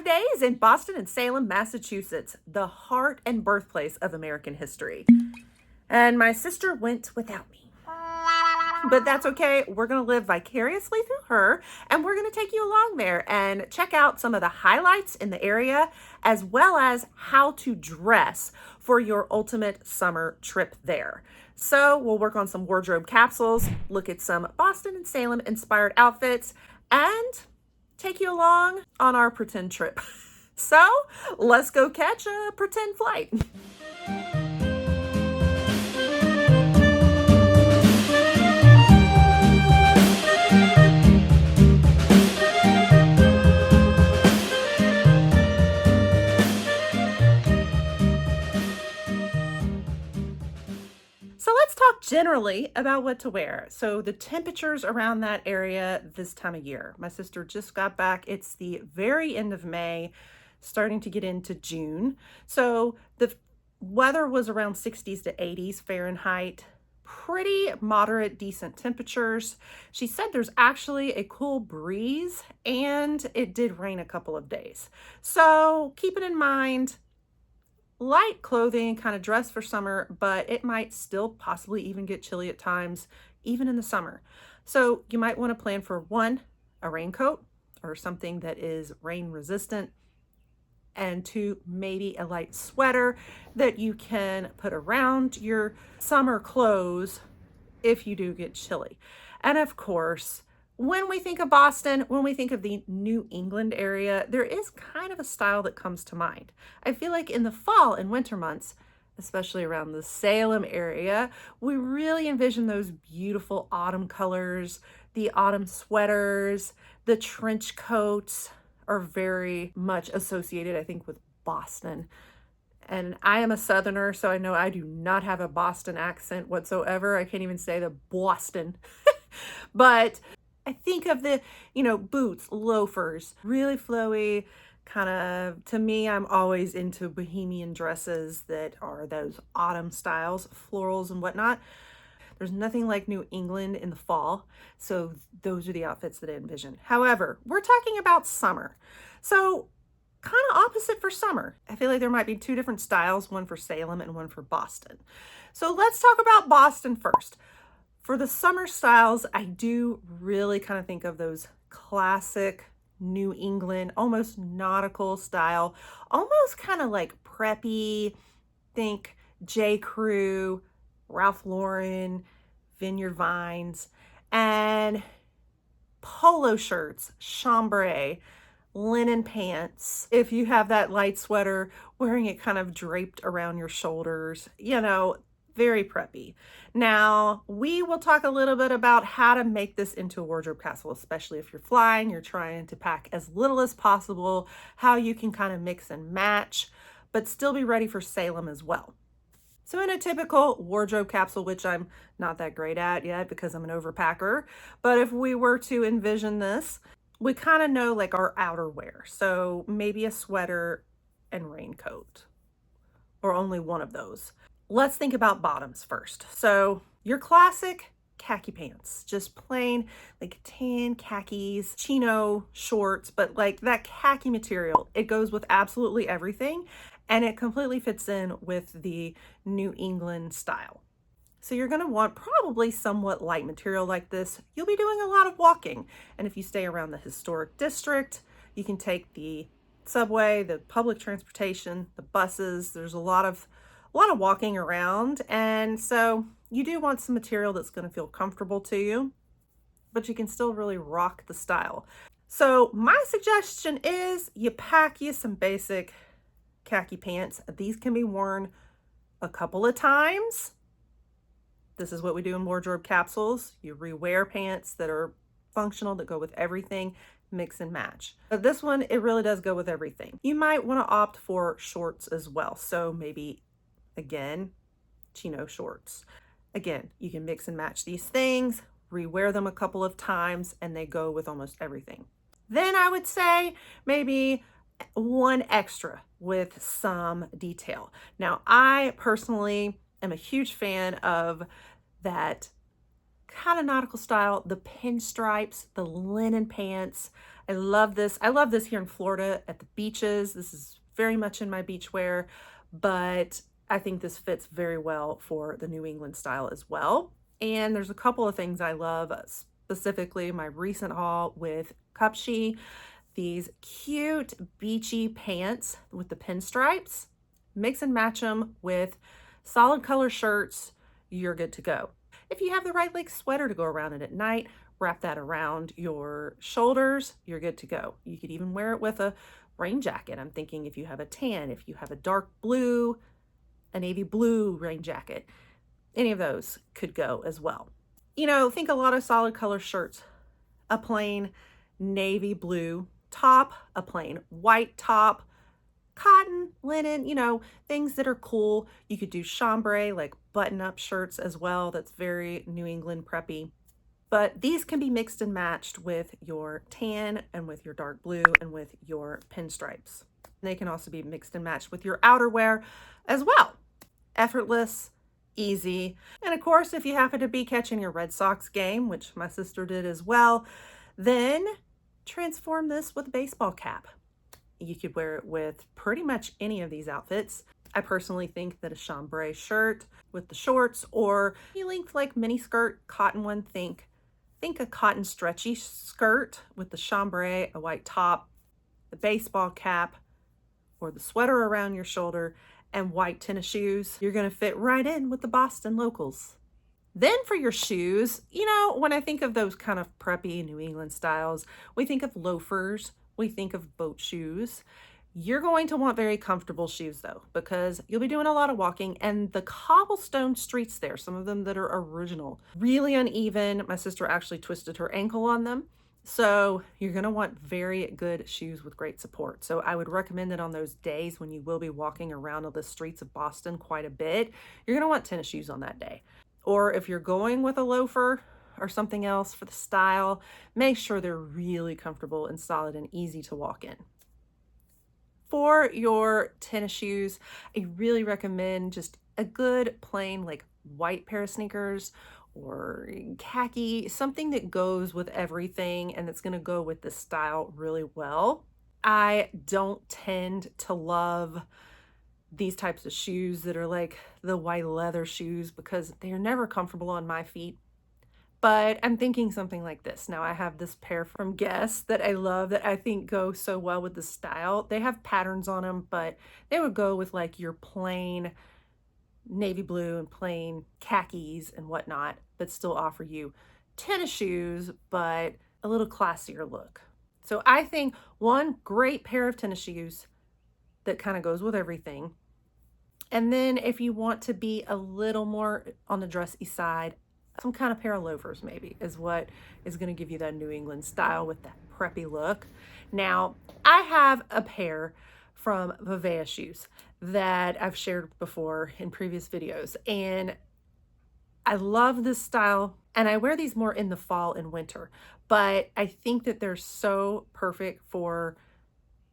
days in Boston and Salem, Massachusetts, the heart and birthplace of American history. And my sister went without me. But that's okay. We're going to live vicariously through her, and we're going to take you along there and check out some of the highlights in the area, as well as how to dress for your ultimate summer trip there. So we'll work on some wardrobe capsules, look at some Boston and Salem inspired outfits, and take you along on our pretend trip. So let's go catch a pretend flight. So let's talk generally about what to wear. So the temperatures around that area this time of year. My sister just got back. It's the very end of May, starting to get into June. So the weather was around 60s to 80s Fahrenheit. Pretty moderate, decent temperatures. She said there's actually a cool breeze and it did rain a couple of days. So keep it in mind. Light clothing, kind of dress for summer, but it might still possibly even get chilly at times, even in the summer. So you might want to plan for one, a raincoat or something that is rain resistant, and two, maybe a light sweater that you can put around your summer clothes if you do get chilly. And of course, when we think of Boston, when we think of the New England area, there is kind of a style that comes to mind. I feel like in the fall and winter months, especially around the Salem area, we really envision those beautiful autumn colors. The autumn sweaters, the trench coats are very much associated, I think, with Boston. And I am a Southerner, so I know I do not have a Boston accent whatsoever. I can't even say the Boston. But I think of the, boots, loafers, really flowy, kind of, to me, I'm always into bohemian dresses that are those autumn styles, florals and whatnot. There's nothing like New England in the fall, so those are the outfits that I envision. However, we're talking about summer. So kind of opposite for summer. I feel like there might be two different styles, one for Salem and one for Boston. So let's talk about Boston first. For the summer styles, I do really kind of think of those classic New England, almost nautical style, almost kind of like preppy. Think J. Crew, Ralph Lauren, Vineyard Vines, and polo shirts, chambray, linen pants. If you have that light sweater, wearing it kind of draped around your shoulders, very preppy. Now, we will talk a little bit about how to make this into a wardrobe capsule, especially if you're flying, you're trying to pack as little as possible, how you can kind of mix and match, but still be ready for Salem as well. So in a typical wardrobe capsule, which I'm not that great at yet because I'm an overpacker, but if we were to envision this, we kind of know like our outerwear. So maybe a sweater and raincoat, or only one of those. Let's think about bottoms first. So your classic khaki pants, just plain like tan khakis, chino shorts, but like that khaki material, it goes with absolutely everything and it completely fits in with the New England style. So you're going to want probably somewhat light material like this. You'll be doing a lot of walking. And if you stay around the historic district, you can take the subway, the public transportation, the buses. There's a lot of walking around, and so you do want some material that's going to feel comfortable to you, but you can still really rock the style. So my suggestion is you pack you some basic khaki pants. These can be worn a couple of times. This is what we do in wardrobe capsules. You rewear pants that are functional, that go with everything, mix and match. But this one, it really does go with everything. You might want to opt for shorts as well. So maybe, again, chino shorts. Again, you can mix and match these things, rewear them a couple of times, and they go with almost everything. Then I would say maybe one extra with some detail. Now, I personally am a huge fan of that kind of nautical style, the pinstripes, the linen pants. I love this. I love this here in Florida at the beaches. This is very much in my beach wear, but I think this fits very well for the New England style as well. And there's a couple of things I love, specifically my recent haul with Capsule, these cute beachy pants with the pinstripes. Mix and match them with solid color shirts, you're good to go. If you have the right like sweater to go around it at night, wrap that around your shoulders, you're good to go. You could even wear it with a rain jacket. I'm thinking if you have a tan, if you have a dark blue, a navy blue rain jacket, any of those could go as well. You know, think a lot of solid color shirts, a plain navy blue top, a plain white top, cotton, linen, you know, things that are cool. You could do chambray, like button-up shirts as well. That's very New England preppy. But these can be mixed and matched with your tan and with your dark blue and with your pinstripes. They can also be mixed and matched with your outerwear as well. Effortless, easy. And of course, if you happen to be catching your Red Sox game, which my sister did as well, then transform this with a baseball cap. You could wear it with pretty much any of these outfits. I personally think that a chambray shirt with the shorts, or a length like mini skirt, cotton one, think a cotton stretchy skirt with the chambray, a white top, the baseball cap, or the sweater around your shoulder, and white tennis shoes. You're gonna fit right in with the Boston locals. Then for your shoes, you know, when I think of those kind of preppy New England styles, we think of loafers, we think of boat shoes. You're going to want very comfortable shoes though, because you'll be doing a lot of walking, and the cobblestone streets there, some of them that are original, really uneven. My sister actually twisted her ankle on them. So you're going to want very good shoes with great support. So I would recommend that on those days when you will be walking around the streets of Boston quite a bit, you're going to want tennis shoes on that day. Or if you're going with a loafer or something else for the style, make sure they're really comfortable and solid and easy to walk in. For your tennis shoes, I really recommend just a good plain like white pair of sneakers or khaki, something that goes with everything and that's going to go with the style really well. I don't tend to love these types of shoes that are like the white leather shoes because they're never comfortable on my feet. But I'm thinking something like this. Now I have this pair from Guess that I love that I think go so well with the style. They have patterns on them, but they would go with like your plain navy blue and plain khakis and whatnot, but still offer you tennis shoes, but a little classier look. So I think one great pair of tennis shoes that kind of goes with everything. And then if you want to be a little more on the dressy side, some kind of pair of loafers maybe is what is going to give you that New England style with that preppy look. Now, I have a pair from VIVAIA Shoes that I've shared before in previous videos, and I love this style, and I wear these more in the fall and winter, but I think that they're so perfect for,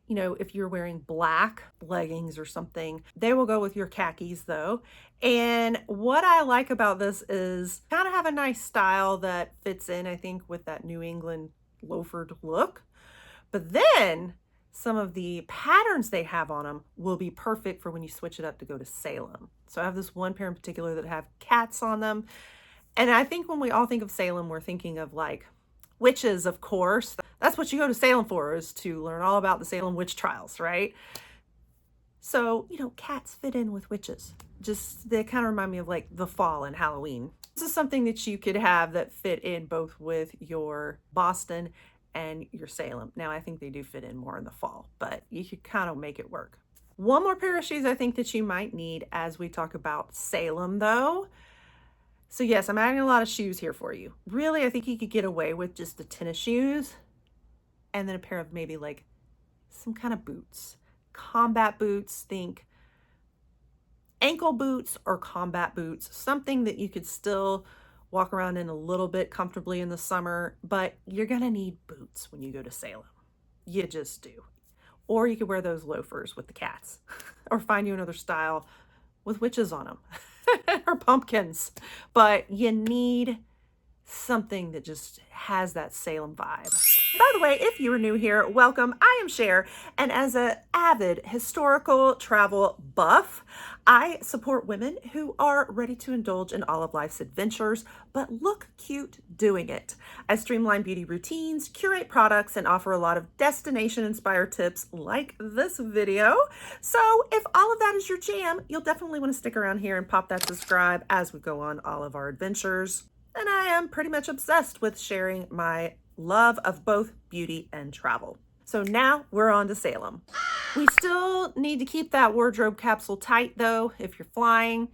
you know, if you're wearing black leggings or something. They will go with your khakis though. And what I like about this is kind of have a nice style that fits in, I think, with that New England loafered look. But then some of the patterns they have on them will be perfect for when you switch it up to go to Salem. So I have this one pair in particular that have cats on them. And I think when we all think of Salem, we're thinking of like witches, of course. That's what you go to Salem for, is to learn all about the Salem witch trials, right? So, you know, cats fit in with witches. Just, they kind of remind me of like the fall and Halloween. This is something that you could have that fit in both with your Boston and your Salem. Now, I think they do fit in more in the fall, but you could kind of make it work. One more pair of shoes I think that you might need as we talk about Salem though. So yes, I'm adding a lot of shoes here for you. Really, I think you could get away with just the tennis shoes and then a pair of maybe like some kind of boots. Combat boots, think ankle boots or combat boots, something that you could still walk around in a little bit comfortably in the summer, but you're gonna need boots when you go to Salem. You just do. Or you could wear those loafers with the cats or find you another style with witches on them or pumpkins. But you need something that just has that Salem vibe. By the way, if you are new here, welcome. I am Sher, and as an avid historical travel buff, I support women who are ready to indulge in all of life's adventures, but look cute doing it. I streamline beauty routines, curate products, and offer a lot of destination-inspired tips like this video. So if all of that is your jam, you'll definitely want to stick around here and pop that subscribe as we go on all of our adventures. And I am pretty much obsessed with sharing my love of both beauty and travel. So now we're on to Salem. We still need to keep that wardrobe capsule tight though, if you're flying.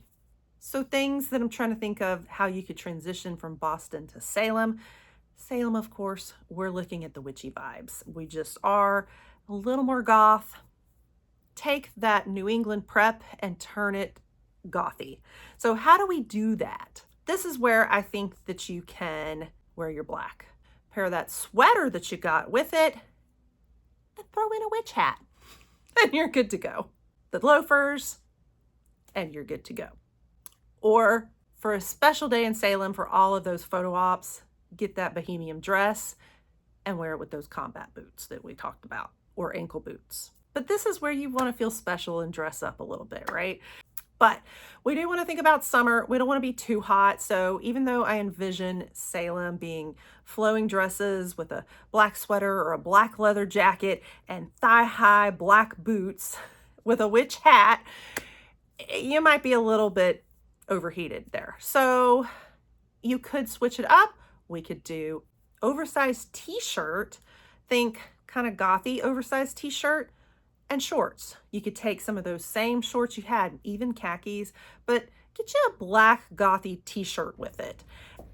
So things that I'm trying to think of how you could transition from Boston to Salem. Salem, of course, we're looking at the witchy vibes. We just are a little more goth. Take that New England prep and turn it gothy. So how do we do that? This is where I think that you can wear your black. Pair that sweater that you got with it, and throw in a witch hat, and you're good to go. The loafers, and you're good to go. Or for a special day in Salem for all of those photo ops, get that bohemian dress and wear it with those combat boots that we talked about, or ankle boots. But this is where you want to feel special and dress up a little bit, right? But we do want to think about summer. We don't want to be too hot. So even though I envision Salem being flowing dresses with a black sweater or a black leather jacket and thigh-high black boots with a witch hat, you might be a little bit overheated there. So you could switch it up. We could do oversized t-shirt. Think kind of gothy oversized t-shirt. And shorts. You could take some of those same shorts you had, even khakis, but get you a black gothy t-shirt with it.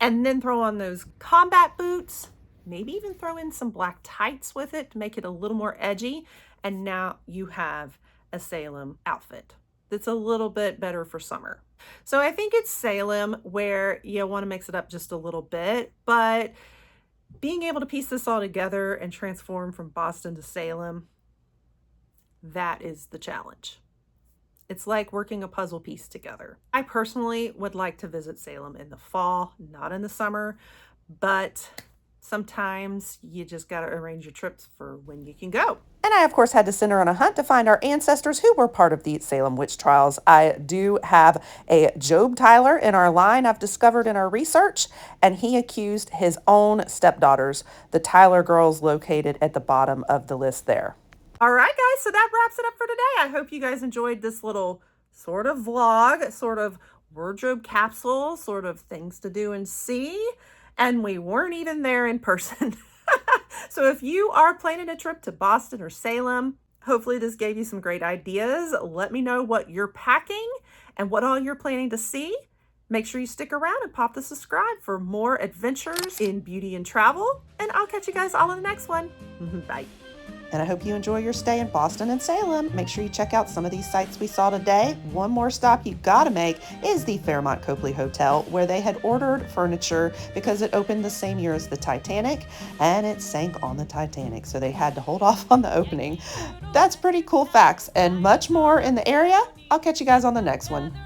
And then throw on those combat boots, maybe even throw in some black tights with it to make it a little more edgy. And now you have a Salem outfit that's a little bit better for summer. So I think it's Salem where you want to mix it up just a little bit, but being able to piece this all together and transform from Boston to Salem, that is the challenge. It's like working a puzzle piece together. I personally would like to visit Salem in the fall, not in the summer, but sometimes you just got to arrange your trips for when you can go. And I, of course, had to send her on a hunt to find our ancestors who were part of the Salem witch trials. I do have a Job Tyler in our line I've discovered in our research, and he accused his own stepdaughters, the Tyler girls located at the bottom of the list there. All right, guys, so that wraps it up for today. I hope you guys enjoyed this little sort of vlog, sort of wardrobe capsule, sort of things to do and see. And we weren't even there in person. So if you are planning a trip to Boston or Salem, hopefully this gave you some great ideas. Let me know what you're packing and what all you're planning to see. Make sure you stick around and pop the subscribe for more adventures in beauty and travel. And I'll catch you guys all in the next one. Bye. And I hope you enjoy your stay in Boston and Salem. Make sure you check out some of these sites we saw today. One more stop you gotta make is the Fairmont Copley Hotel, where they had ordered furniture because it opened the same year as the Titanic, and it sank on the Titanic, so they had to hold off on the opening. That's pretty cool facts, and much more in the area. I'll catch you guys on the next one.